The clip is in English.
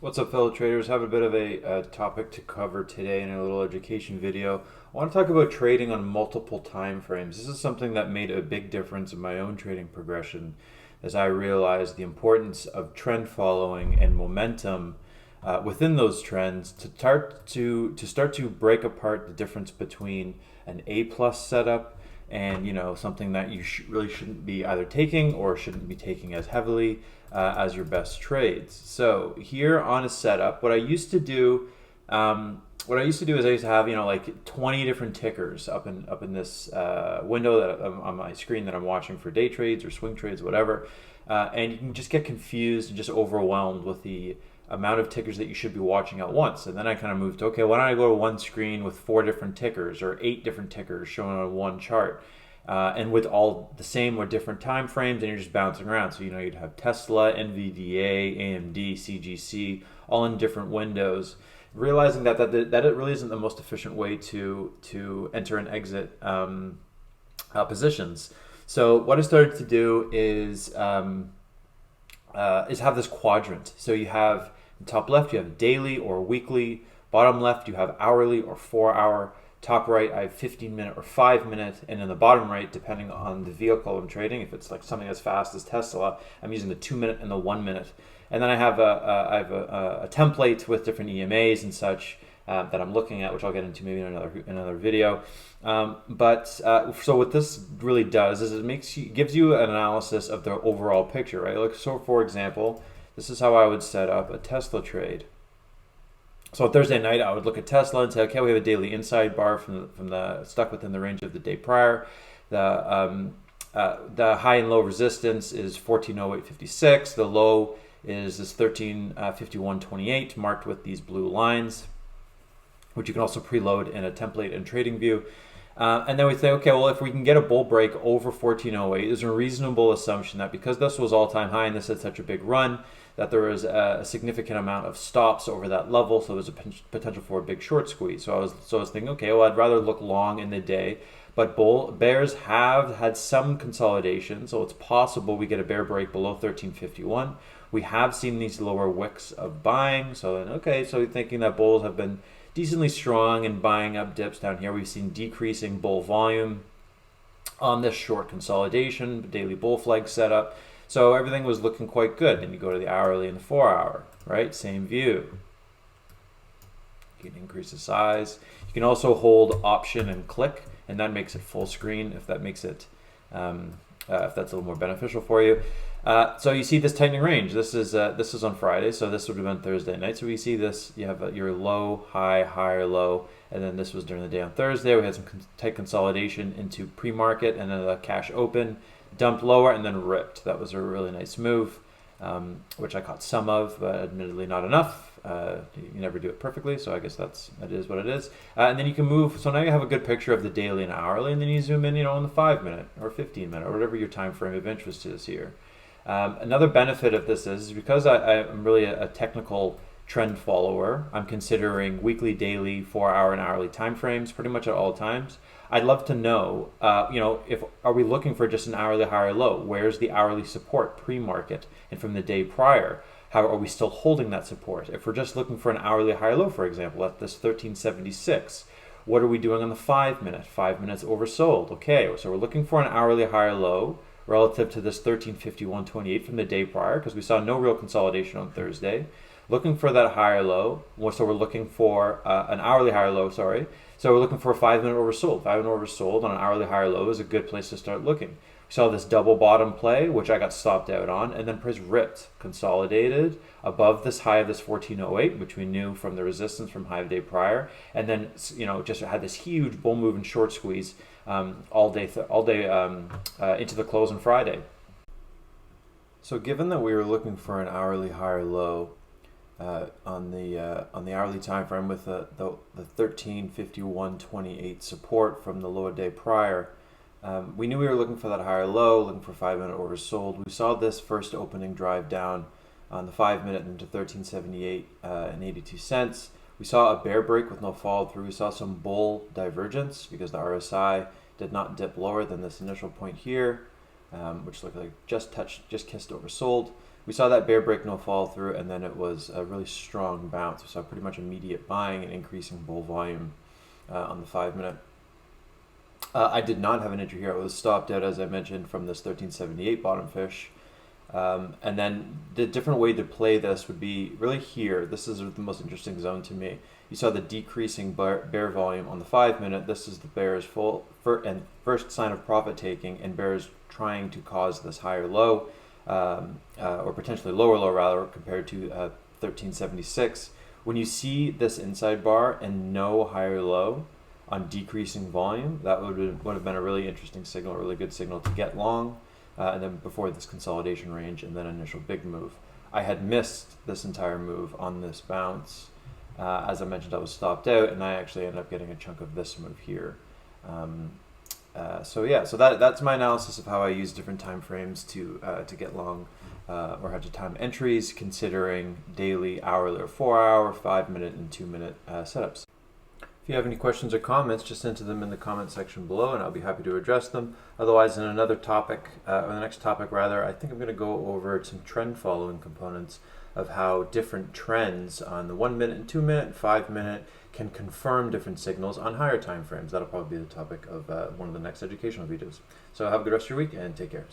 What's up, fellow traders? Have a bit of a topic to cover today in a little education video. I want to talk about trading on multiple time frames. This is something that made a big difference in my own trading progression as I realized the importance of trend following and momentum within those trends to start to break apart the difference between an A plus setup and something that you really shouldn't be either taking or shouldn't be taking as heavily as your best trades. So here on a setup, what I used to do is I used to have like 20 different tickers up in this window that on my screen that I'm watching for day trades or swing trades, whatever, and you can just get confused and just overwhelmed with the amount of tickers that you should be watching at once. And then I kind of moved to, okay, why don't I go to one screen with 4 different tickers or 8 different tickers shown on one chart, and with all the same or different time frames, and you're just bouncing around. So you'd have Tesla, NVDA, AMD, CGC, all in different windows. Realizing that it really isn't the most efficient way to enter and exit positions. So what I started to do is have this quadrant. So you have top left, you have daily or weekly. Bottom left, you have hourly or 4-hour. Top right, I have 15-minute or 5-minute. And in the bottom right, depending on the vehicle I'm trading, if it's like something as fast as Tesla, I'm using the 2-minute and the 1-minute. And then I have a template with different EMAs and such that I'm looking at, which I'll get into maybe in another video. So what this really does is it gives you an analysis of the overall picture, right? Like, so for example, this is how I would set up a Tesla trade. So on Thursday night, I would look at Tesla and say, okay, we have a daily inside bar from the stuck within the range of the day prior. The high and low resistance is 1408.56. The low is this 1351.28 marked with these blue lines, which you can also preload in a template and trading view. And then we say, okay, well, if we can get a bull break over 1408, there's a reasonable assumption that because this was all-time high and this had such a big run, that there was a significant amount of stops over that level, so there's a potential for a big short squeeze. So I was thinking, okay, well, I'd rather look long in the day, but bears have had some consolidation, so it's possible we get a bear break below 1351. We have seen these lower wicks of buying, so thinking that bulls have been decently strong in buying up dips down here. We've seen decreasing bull volume on this short consolidation, daily bull flag setup. So everything was looking quite good. Then you go to the hourly and the 4-hour, right? Same view. You can increase the size. You can also hold option and click, and that makes it full screen if that makes it if that's a little more beneficial for you. So you see this tightening range. This is on Friday, so this would have been Thursday night. So we see this. You have your low, high, higher, low, and then this was during the day on Thursday. We had some tight consolidation into pre-market, and then the cash open, dumped lower, and then ripped. That was a really nice move, which I caught some of, but admittedly not enough. You never do it perfectly, so I guess that is what it is. And then you can move. So now you have a good picture of the daily and hourly, and then you zoom in, on the 5-minute or 15-minute or whatever your time frame of interest is here. Another benefit of this is because I'm really a technical trend follower. I'm considering weekly, daily, 4-hour, and hourly time frames pretty much at all times. I'd love to know, if are we looking for just an hourly high or low? Where's the hourly support pre-market and from the day prior? How are we still holding that support? If we're just looking for an hourly high or low, for example, at this 1376, what are we doing on the 5-minute? 5 minutes oversold. Okay, so we're looking for an hourly high or low relative to this 1351.28 from the day prior, because we saw no real consolidation on Thursday. Looking for that higher low, so we're looking for an hourly higher low, sorry. So we're looking for a 5-minute oversold. 5-minute oversold on an hourly higher low is a good place to start looking. We saw this double bottom play, which I got stopped out on, and then price ripped, consolidated above this high of this 1408, which we knew from the resistance from high of day prior, and then just had this huge bull move and short squeeze all day into the close on Friday. So given that we were looking for an hourly higher low on the hourly time frame with the 1351.28 support from the low day prior, we knew we were looking for that higher low, looking for 5-minute oversold. We saw this first opening drive down on the 5-minute into 1378 and 82 cents. We saw a bear break with no follow through. We saw some bull divergence because the RSI did not dip lower than this initial point here, which looked like just kissed oversold. We saw that bear break, no follow through, and then it was a really strong bounce. We saw pretty much immediate buying and increasing bull volume on the 5 minute. I did not have an entry here. I was stopped out, as I mentioned, from this 1378 bottom fish. And then the different way to play this would be really here. This is the most interesting zone to me. You saw the decreasing bear volume on the 5 minute. This is the bear's first sign of profit taking, and bears trying to cause this higher low, or potentially lower low rather, compared to 1376. When you see this inside bar and no higher low on decreasing volume, that would have been a really interesting signal, a really good signal to get long. And then before this consolidation range and then initial big move. I had missed this entire move on this bounce. As I mentioned, I was stopped out, and I actually ended up getting a chunk of this move here. So that's my analysis of how I use different time frames to get long, or how to time entries, considering daily, hourly, or 4-hour, 5 minute, and 2 minute setups. If you have any questions or comments, just enter them in the comment section below, and I'll be happy to address them. Otherwise, in another topic, or the next topic rather, I think I'm going to go over some trend following components of how different trends on the 1 minute and 2 minute and 5 minute can confirm different signals on higher time frames. That'll probably be the topic of one of the next educational videos. So have a good rest of your week and take care.